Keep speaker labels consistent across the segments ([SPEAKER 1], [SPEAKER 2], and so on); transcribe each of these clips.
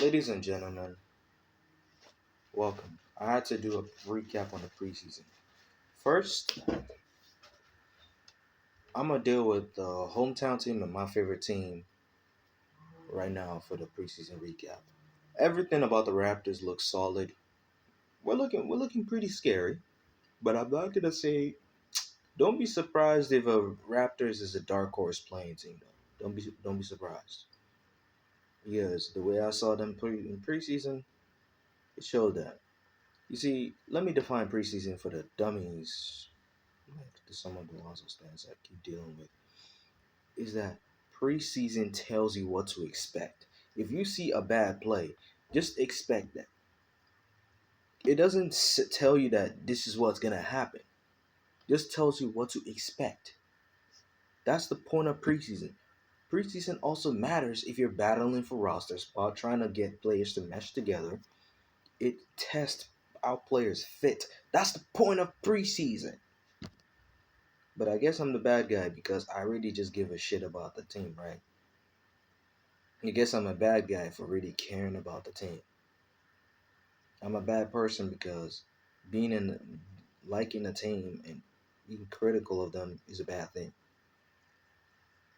[SPEAKER 1] Ladies and gentlemen, welcome. I had to do a recap on the preseason. First, I'm gonna deal with the hometown team and my favorite team right now for the preseason recap. Everything about the Raptors looks solid. We're looking pretty scary, but I'm not gonna say. Don't be surprised if a Raptors is a dark horse playing team though. Don't be surprised. Yes, the way I saw them in preseason, it showed that. You see, let me define preseason for the dummies, like the some of the Lonzo stands I keep dealing with, is that preseason tells you what to expect. If you see a bad play, just expect that. It doesn't tell you that this is what's gonna happen. Just tells you what to expect. That's the point of preseason. Preseason also matters if you're battling for roster spot, trying to get players to mesh together. It tests how players fit. That's the point of preseason. But I guess I'm the bad guy because I really just give a shit about the team, right? I guess I'm a bad guy for really caring about the team. I'm a bad person because being in liking a team and being critical of them is a bad thing.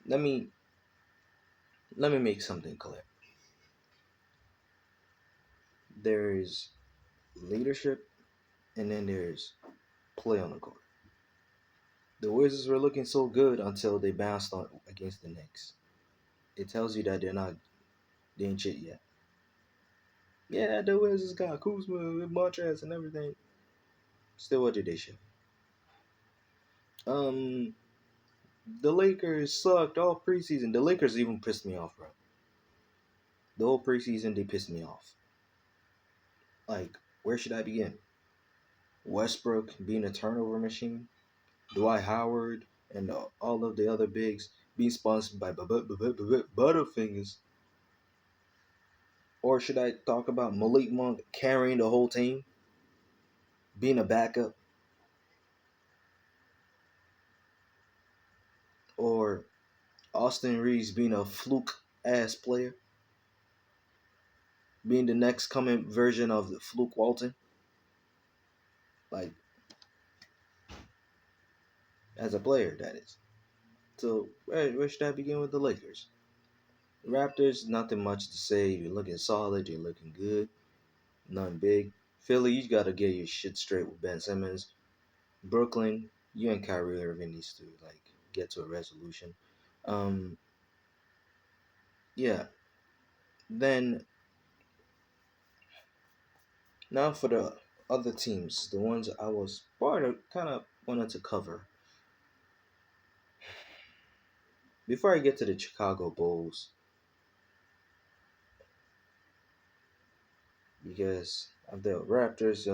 [SPEAKER 1] Let me let me make something clear. There's leadership and then there's play on the court. The Wizards were looking so good until they bounced on against the Knicks. It tells you that they ain't shit yet. Yeah, the Wizards got Kuzma and Montrez and everything. Still, what did they show? Um, the Lakers sucked all preseason. The Lakers even pissed me off, bro. The whole preseason, they pissed me off. Like, where should I begin? Westbrook being a turnover machine, Dwight Howard, and all of the other bigs being sponsored by Butterfingers. Or should I talk about Malik Monk carrying the whole team, being a backup? Or Austin Reeves being a fluke ass player, being the next coming version of the fluke Walton? Like, as a player, that is. So, where should I begin with the Lakers? Raptors, nothing much to say. You're looking solid. You're looking good. Nothing big. Philly, you got to get your shit straight with Ben Simmons. Brooklyn, you and Kyrie Irving needs to like get to a resolution. Um, yeah. Then now for the other teams, the ones I was part of, kind of wanted to cover. Before I get to the Chicago Bulls, because of the Raptors,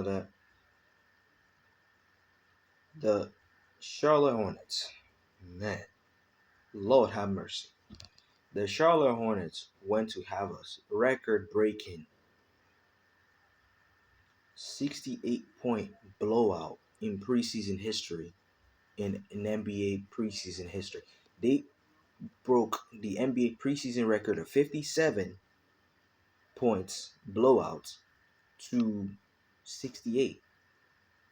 [SPEAKER 1] the Charlotte Hornets, man, Lord have mercy. The Charlotte Hornets went to have a record-breaking 68-point blowout in preseason history, in NBA preseason history. They broke the NBA preseason record of 57 points blowouts to 68.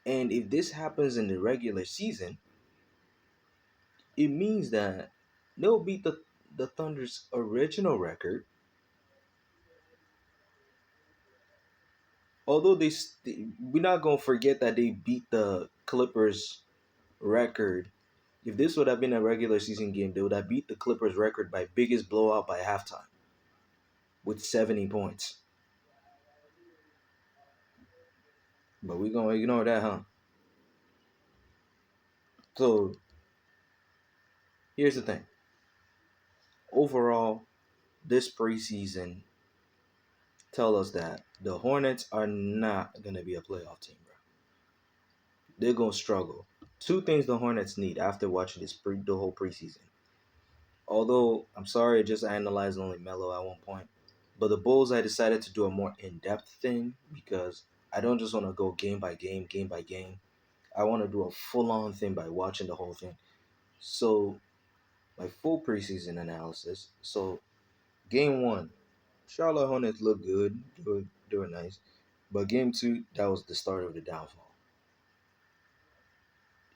[SPEAKER 1] And if this happens in the regular season, it means that they'll beat the Thunder's original record. Although we're not gonna forget that they beat the Clippers record. If this would have been a regular season game, they would have beat the Clippers record by biggest blowout by halftime with 70 points. But we're gonna ignore that, huh? So here's the thing. Overall, this preseason tell us that the Hornets are not gonna be a playoff team, bro. They're gonna struggle. Two things the Hornets need after watching the whole preseason. Although I'm sorry, I just analyzed only Melo at one point. But the Bulls, I decided to do a more in-depth thing because I don't just want to go game by game. I want to do a full-on thing by watching the whole thing. So, my full preseason analysis. So, game one, Charlotte Hornets look good. They were nice. But game two, that was the start of the downfall.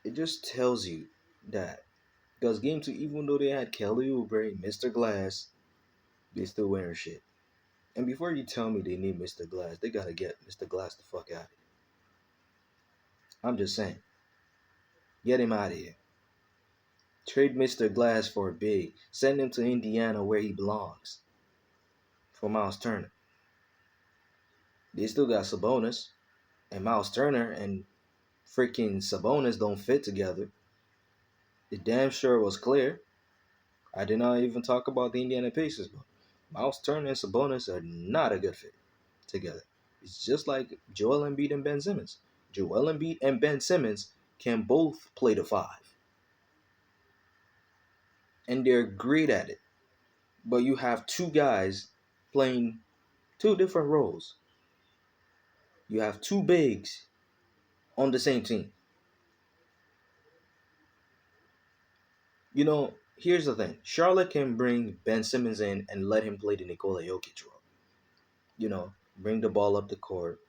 [SPEAKER 1] It just tells you that because game two, even though they had Kelly Oubre, Mr. Glass, they still wearing shit. And before you tell me they need Mr. Glass, they gotta get Mr. Glass the fuck out of here. I'm just saying, get him out of here. Trade Mr. Glass for a big. Send him to Indiana where he belongs. For Miles Turner. They still got Sabonis. And Miles Turner and freaking Sabonis don't fit together. It damn sure was clear. I did not even talk about the Indiana Pacers, but Miles Turner and Sabonis are not a good fit together. It's just like Joel Embiid and Ben Simmons. Joel Embiid and Ben Simmons can both play the five, and they're great at it. But you have two guys playing two different roles. You have two bigs on the same team. Here's the thing. Charlotte can bring Ben Simmons in and let him play the Nikola Jokic role. Bring the ball up the court,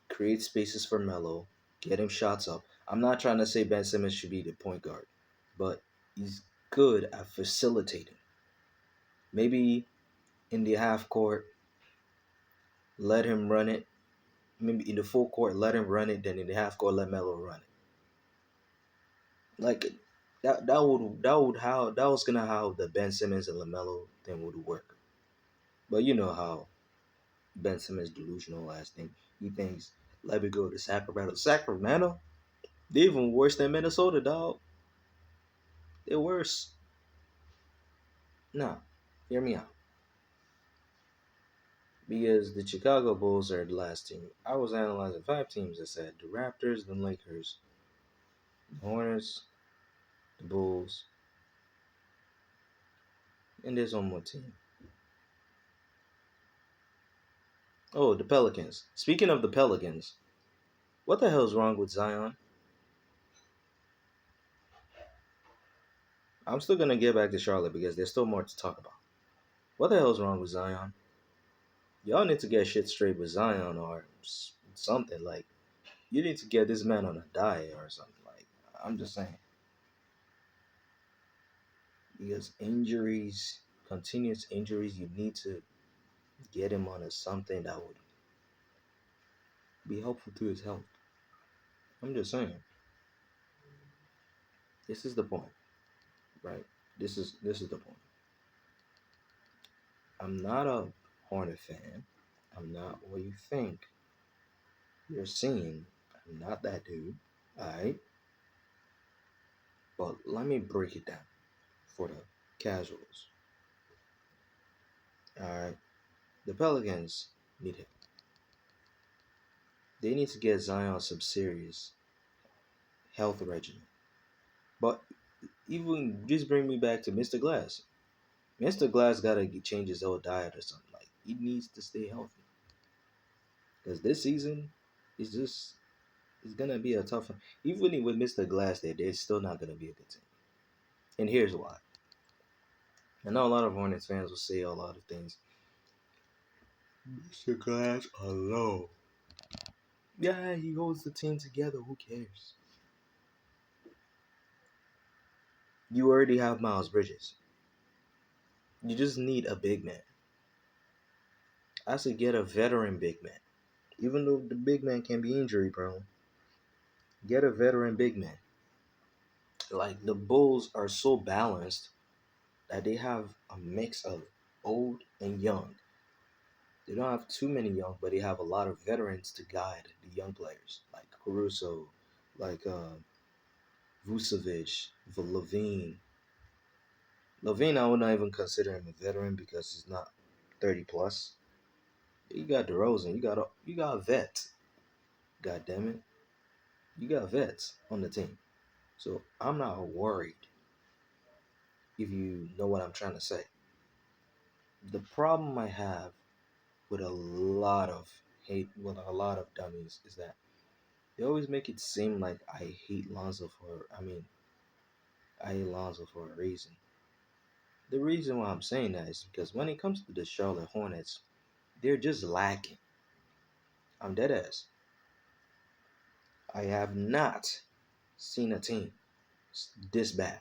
[SPEAKER 1] create spaces for Melo, get him shots up. I'm not trying to say Ben Simmons should be the point guard, but he's good at facilitating. Maybe in the half court, let him run it. Maybe in the full court, let him run it. Then in the half court, let Melo run it. Like that was gonna how the Ben Simmons and LaMelo thing would work. But you know how Ben Simmons delusional ass thing. He thinks let me go to Sacramento. Sacramento? They even worse than Minnesota, dog. They're worse. No, hear me out. Because the Chicago Bulls are the last team. I was analyzing five teams. I said the Raptors, the Lakers, the Hornets, the Bulls, and there's one more team. Oh, the Pelicans. Speaking of the Pelicans, what the hell is wrong with Zion? I'm still gonna get back to Charlotte because there's still more to talk about. What the hell is wrong with Zion? Y'all need to get shit straight with Zion or something. Like you need to get this man on a diet or something. Like I'm just saying. Because injuries, continuous injuries, you need to get him on a something that would be helpful to his health. I'm just saying. This is the point, right? This is the point. I'm not a Hornet fan. I'm not what you think you're seeing. I'm not that dude. Alright? But let me break it down for the casuals. Alright? The Pelicans need him. They need to get Zion some serious health regimen. But even just bring me back to Mr. Glass. Mr. Glass gotta change his whole diet or something. Like he needs to stay healthy because this season is just it's gonna be a tough one. Even with Mr. Glass there, they're still not gonna be a good team. And here's why. I know a lot of Hornets fans will say a lot of things. Mr. Glass alone. Yeah, he holds the team together. Who cares? You already have Miles Bridges. You just need a big man. I say get a veteran big man. Even though the big man can be injury prone, get a veteran big man. Like the Bulls are so balanced that they have a mix of old and young. They don't have too many young, but they have a lot of veterans to guide the young players, like Caruso, like Vucevic, Levine. Levine, I would not even consider him a veteran because he's not 30 plus. You got DeRozan, you got a vet. God damn it, you got vets on the team. So I'm not worried if you know what I'm trying to say. The problem I have with a lot of hate, with a lot of dummies, is that they always make it seem like I hate Lonzo for a reason. The reason why I'm saying that is because when it comes to the Charlotte Hornets, they're just lacking. I'm dead ass. I have not seen a team this bad.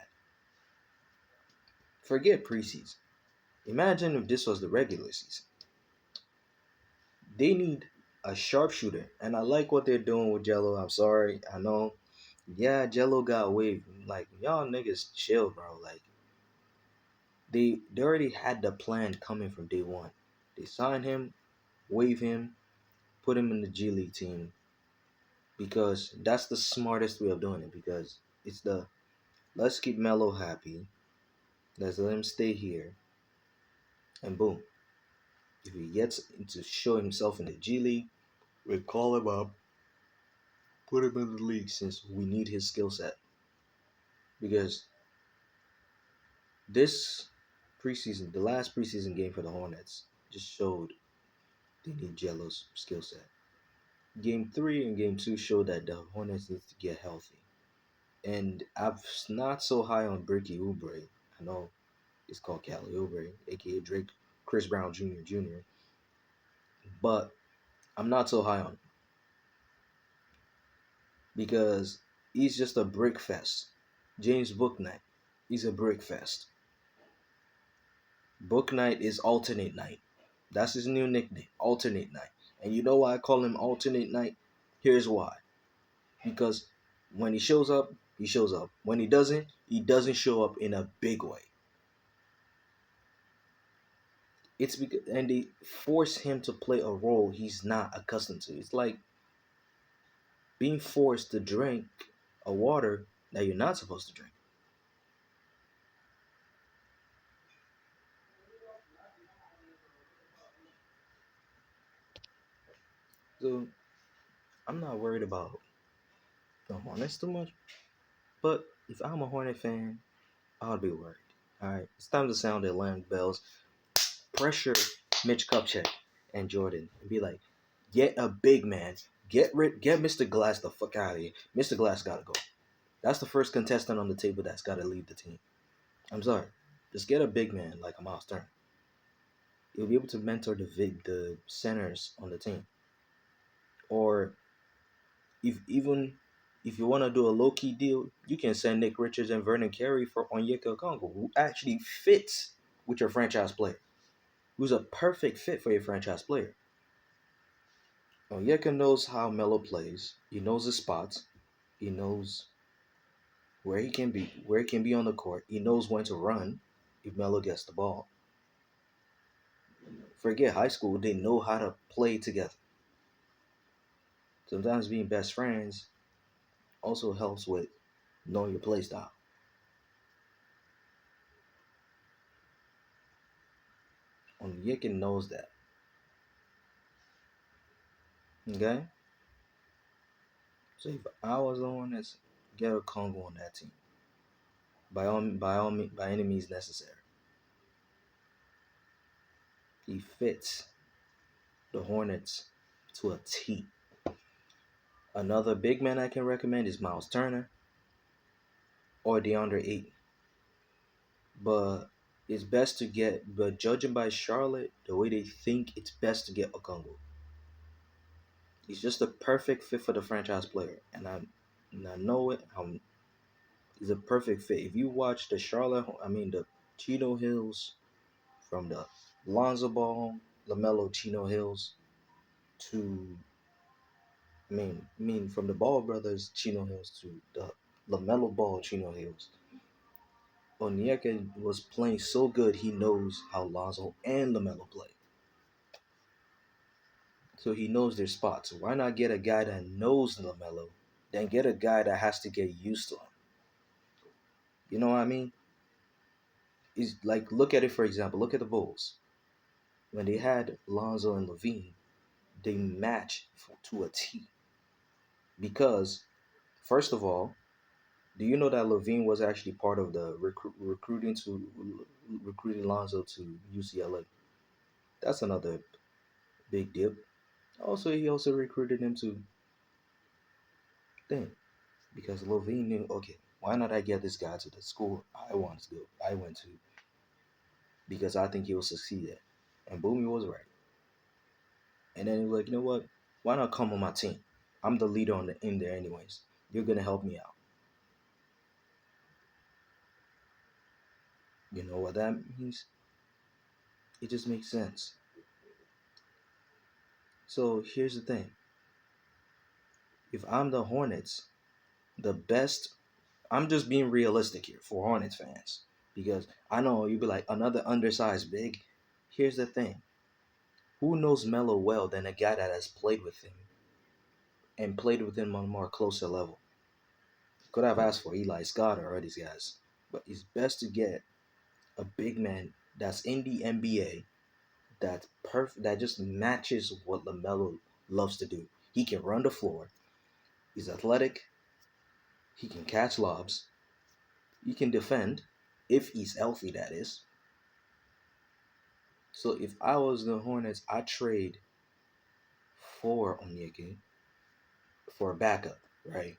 [SPEAKER 1] Forget preseason. Imagine if this was the regular season. They need a sharpshooter, and I like what they're doing with Jello. I'm sorry, I know. Yeah, Jello got waived. Like y'all niggas chill, bro. Like they already had the plan coming from day one. They signed him, waive him, put him in the G League team because that's the smartest way of doing it. Because it's the let's keep Melo happy, let's let him stay here, and boom. If he gets to show himself in the G League, we call him up, put him in the league since we need his skill set. Because this preseason, the last preseason game for the Hornets, just showed they need Jello's skill set. Game three and game two showed that the Hornets need to get healthy. And I'm not so high on Bricky Oubre. I know it's called Cali Oubre, aka Drake Chris Brown Jr., but I'm not so high on him because he's just a brick fest. James Booknight, he's a brick fest. Book Night is alternate night. That's his new nickname, alternate night. And you know why I call him alternate night? Here's why. Because when he shows up, he shows up. When he doesn't show up in a big way. It's because and they force him to play a role he's not accustomed to. It's like being forced to drink a water that you're not supposed to drink. So I'm not worried about the Hornets too much. But if I'm a Hornet fan, I'll be worried. All right, it's time to sound the alarm bells. Pressure Mitch Kupchak and Jordan and be like, get a big man. Get Mr. Glass the fuck out of here. Mr. Glass gotta go. That's the first contestant on the table that's gotta leave the team. I'm sorry. Just get a big man like a Miles Turner. You'll be able to mentor the centers on the team. Or if you want to do a low key deal, you can send Nick Richards and Vernon Carey for Onyeka Congo, who actually fits with your franchise player. Who's a perfect fit for your franchise player. Onyeka knows how Melo plays. He knows his spots. He knows where he can be on the court. He knows when to run if Melo gets the ball. Forget high school, they know how to play together. Sometimes being best friends also helps with knowing your play style. Onyeka knows that. Okay? So if I was the one that's get a Congo on that team, by any means necessary. He fits the Hornets to a T. Another big man I can recommend is Miles Turner or DeAndre Ayton. But it's best to get, but judging by Charlotte, the way they think, it's best to get Okongo. He's just a perfect fit for the franchise player, and I know it. He's a perfect fit. If you watch the Chino Hills from the Lonzo Ball, Lamelo Chino Hills to from the Ball brothers Chino Hills to the Lamelo Ball Chino Hills. Onyeka was playing so good he knows how Lonzo and Lamelo play. So he knows their spots. So why not get a guy that knows Lamelo, then get a guy that has to get used to him? You know what I mean? Is like look at it for example. Look at the Bulls when they had Lonzo and Levine, they match to a T because first of all, do you know that Levine was actually part of the recruiting Lonzo to UCLA? That's another big deal. Also, he also recruited him to thing because Levine knew, okay, why not I get this guy to the school I want to go, I went to because I think he will succeed at. And boom, he was right. And then he was like, you know what? Why not come on my team? I'm the leader in there anyways. You're gonna help me out. You know what that means? It just makes sense. So here's the thing. If I'm the Hornets, the best I'm just being realistic here for Hornets fans. Because I know you'd be like another undersized big. Here's the thing. Who knows Melo well than a guy that has played with him and played with him on a more closer level? Could have asked for Eli Scott or all these guys. But it's best to get a big man that's in the NBA that's perfect that just matches what LaMelo loves to do. He can run the floor. He's athletic. He can catch lobs. He can defend if he's healthy, that is. So if I was the Hornets, I trade for Onyeke for a backup, right?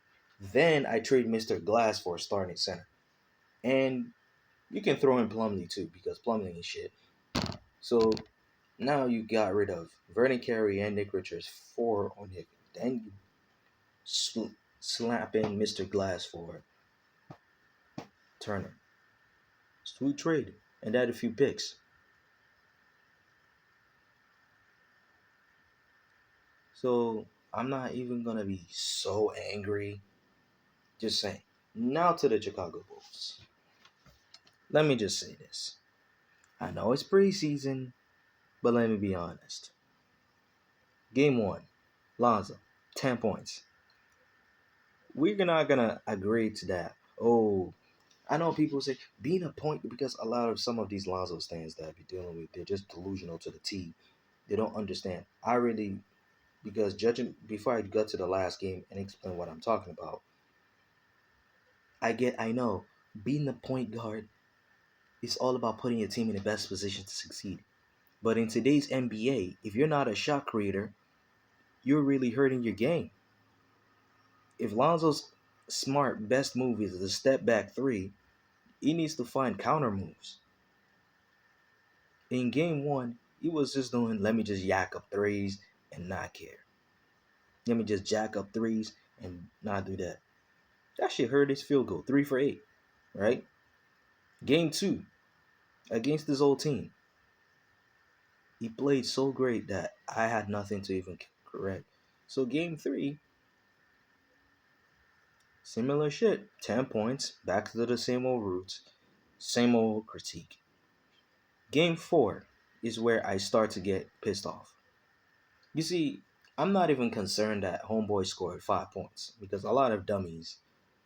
[SPEAKER 1] Then I trade Mr. Glass for a starting center. And you can throw in Plumlee too, because Plumlee is shit. So now you got rid of Vernon Carey and Nick Richards for Onyeka. Then you slap in Mr. Glass for Turner. Sweet trade. And add a few picks. So I'm not even going to be so angry. Just saying. Now to the Chicago Bulls. Let me just say this. I know it's preseason, but let me be honest. Game one, Lonzo, 10 points. We're not going to agree to that. Oh, I know people say being a point because a lot of some of these Lonzo stands that I be dealing with, they're just delusional to the T. They don't understand. I really, because judging, before I got to the last game and explain what I'm talking about, I know, being the point guard is all about putting your team in the best position to succeed. But in today's NBA, if you're not a shot creator, you're really hurting your game. If Lonzo's smart best move is the step back three, he needs to find counter moves. In game one, he was just doing let me just yak up threes and not care. Let me just jack up threes and not do that. That shit hurt his field goal, 3 for 8, right? Game two, against his old team, he played so great that I had nothing to even correct. So game three, similar shit. 10 points, back to the same old roots, same old critique. Game four is where I start to get pissed off. You see, I'm not even concerned that Homeboy scored 5 points because a lot of dummies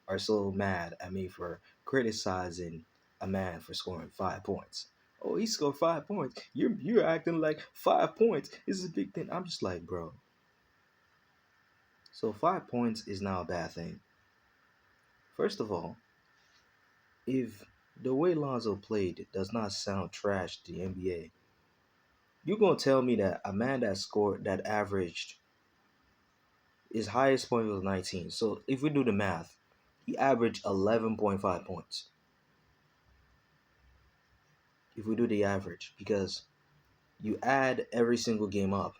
[SPEAKER 1] are so mad at me for criticizing a man for scoring 5 points. Oh, he scored 5 points. You're acting like 5 points is a big thing. I'm just like, bro. So 5 points is now a bad thing. First of all, if the way Lonzo played does not sound trash to the NBA, you gonna tell me that a man that scored that averaged his highest point was 19. So if we do the math, he averaged 11.5 points. If we do the average, because you add every single game up,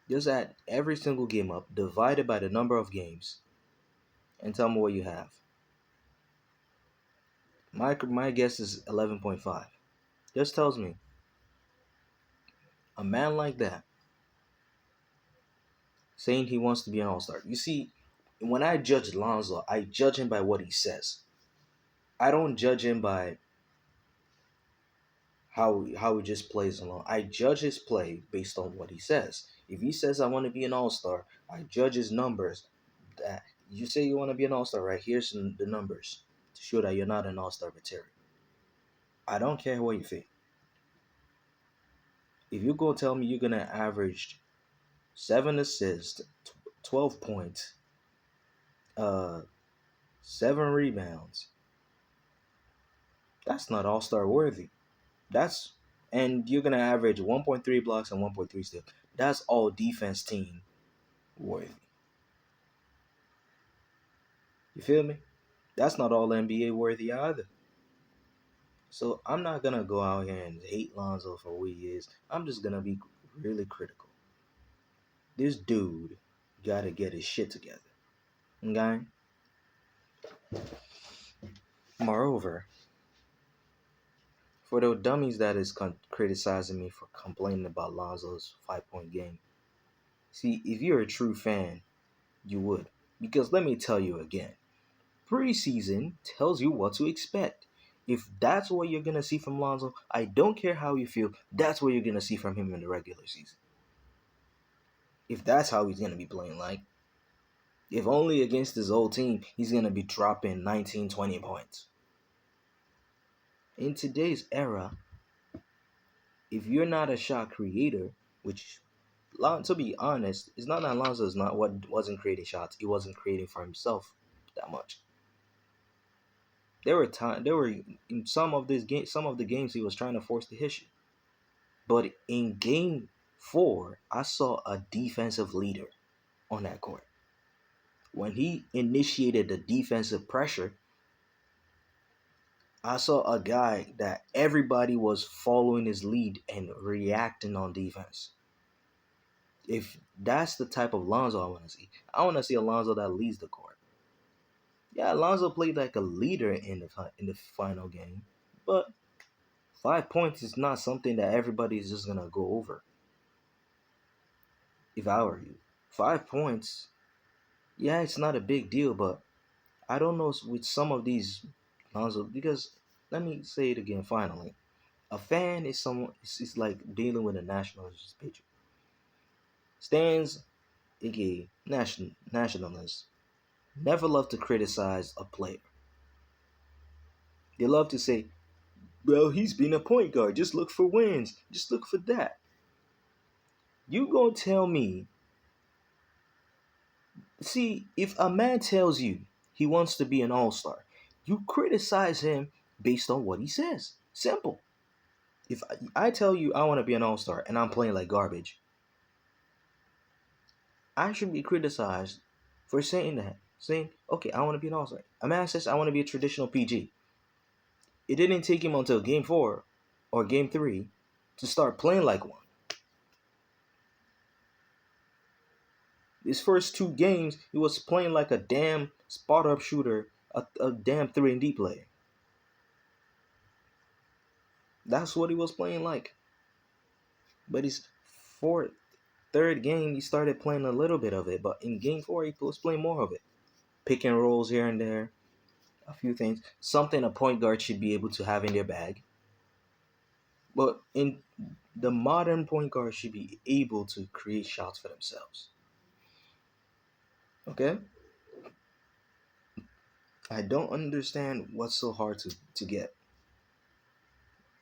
[SPEAKER 1] just add every single game up divided by the number of games, and tell me what you have. My guess is 11.5. Just tells me a man like that saying he wants to be an all-star. You see, when I judge Lonzo, I judge him by what he says. I don't judge him by how he just plays alone. I judge his play based on what he says. If he says I want to be an all-star, I judge his numbers. That you say you want to be an all-star, right? Here's the numbers to show that you're not an all-star material. I don't care what you think. If you go tell me you're gonna average 7 assists, 12 points, uh, 7 rebounds, that's not all-star worthy. That's and you're gonna average 1.3 blocks and 1.3 steals. That's all defense team worthy. You feel me? That's not all NBA worthy either. So I'm not gonna go out here and hate Lonzo for who he is. I'm just gonna be really critical. This dude gotta get his shit together. Okay? Moreover, for the dummies that is criticizing me for complaining about Lonzo's 5 point game, see, if you're a true fan, you would. Because let me tell you again, preseason tells you what to expect. If that's what you're gonna see from Lonzo, I don't care how you feel, that's what you're gonna see from him in the regular season. If that's how he's gonna be playing like, if only against his old team, he's gonna be dropping 19, 20 points. In today's era, if you're not a shot creator, which to be honest, it's not that Lonzo is not what wasn't creating shots. He wasn't creating for himself that much. There were in some of the games he was trying to force the issue. But in game 4, I saw a defensive leader on that court. When he initiated the defensive pressure, I saw a guy that everybody was following his lead and reacting on defense. If that's the type of Lonzo I want to see, I want to see a Lonzo that leads the court. Yeah, Lonzo played like a leader in the final game, but 5 points is not something that everybody is just gonna go over. If I were you, 5 points, yeah, it's not a big deal, but I don't know with some of these Lonzo because let me say it again. Finally, a fan is someone. It's like dealing with a nationalist patriot. Stands, aka nationalists, never love to criticize a player. They love to say, "Well, he's been a point guard. Just look for wins. Just look for that." You gonna tell me? See, if a man tells you he wants to be an all-star, you criticize him based on what he says. Simple. If I tell you I want to be an all-star and I'm playing like garbage, I should be criticized for saying that. Saying, okay, I want to be an all-star. A man says I want to be a traditional PG. It didn't take him until game 4 or game 3 to start playing like one. His first 2 games, he was playing like a damn spot-up shooter, a damn 3-and-D player. That's what he was playing like. But his fourth, third game, he started playing a little bit of it. But in game 4, he was playing more of it. Pick and rolls here and there, a few things. Something a point guard should be able to have in their bag. But in the modern point guard should be able to create shots for themselves. Okay? I don't understand what's so hard to get.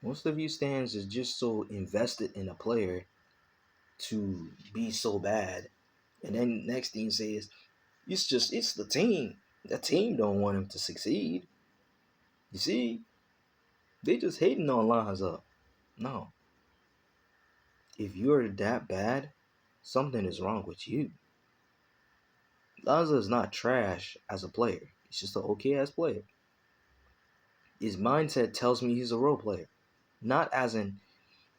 [SPEAKER 1] Most of you stands is just so invested in a player to be so bad. And then next thing you say is it's the team. The team don't want him to succeed. You see, they just hating on Lonzo. No. If you're that bad, something is wrong with you. Lonzo is not trash as a player. He's just an okay ass player. His mindset tells me he's a role player. Not as in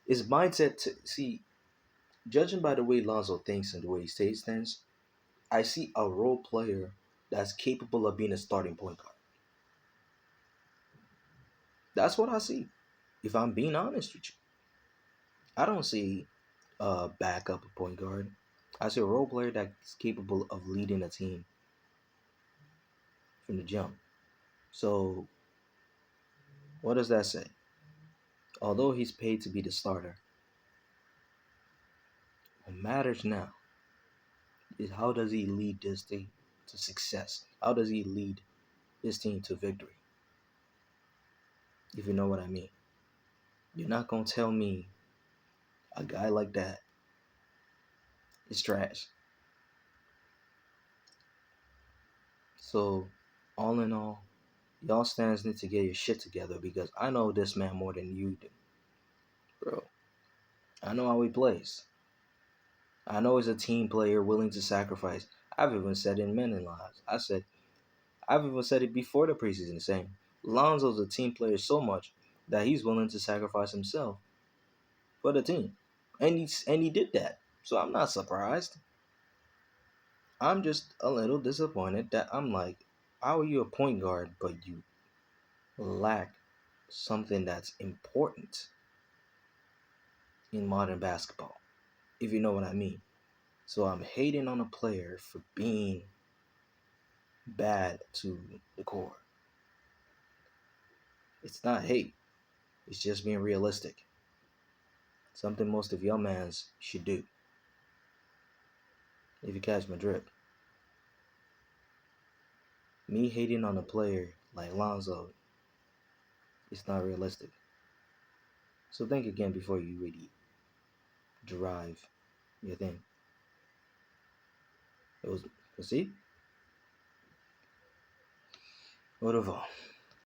[SPEAKER 1] his mindset to see, judging by the way Lonzo thinks and the way he stays things, I see a role player that's capable of being a starting point guard. That's what I see. If I'm being honest with you, I don't see a backup point guard. I see a role player that's capable of leading a team from the jump. So, what does that say? Although he's paid to be the starter, what matters now is how does he lead this team to success? How does he lead this team to victory? If you know what I mean. You're not going to tell me a guy like that is trash. So, all in all, y'all stands need to get your shit together because I know this man more than you do. Bro, I know how he plays. I know he's a team player willing to sacrifice. I've even said it in many lives. I've even said it before the preseason saying Lonzo's a team player so much that he's willing to sacrifice himself for the team. And he did that. So I'm not surprised. I'm just a little disappointed that I'm like, how are you a point guard, but you lack something that's important in modern basketball, if you know what I mean. So I'm hating on a player for being bad to the core. It's not hate, it's just being realistic. Something most of your mans should do, if you catch my drift. Me hating on a player like Lonzo, it's not realistic. So think again before you really drive your thing. It was, see? Whatever.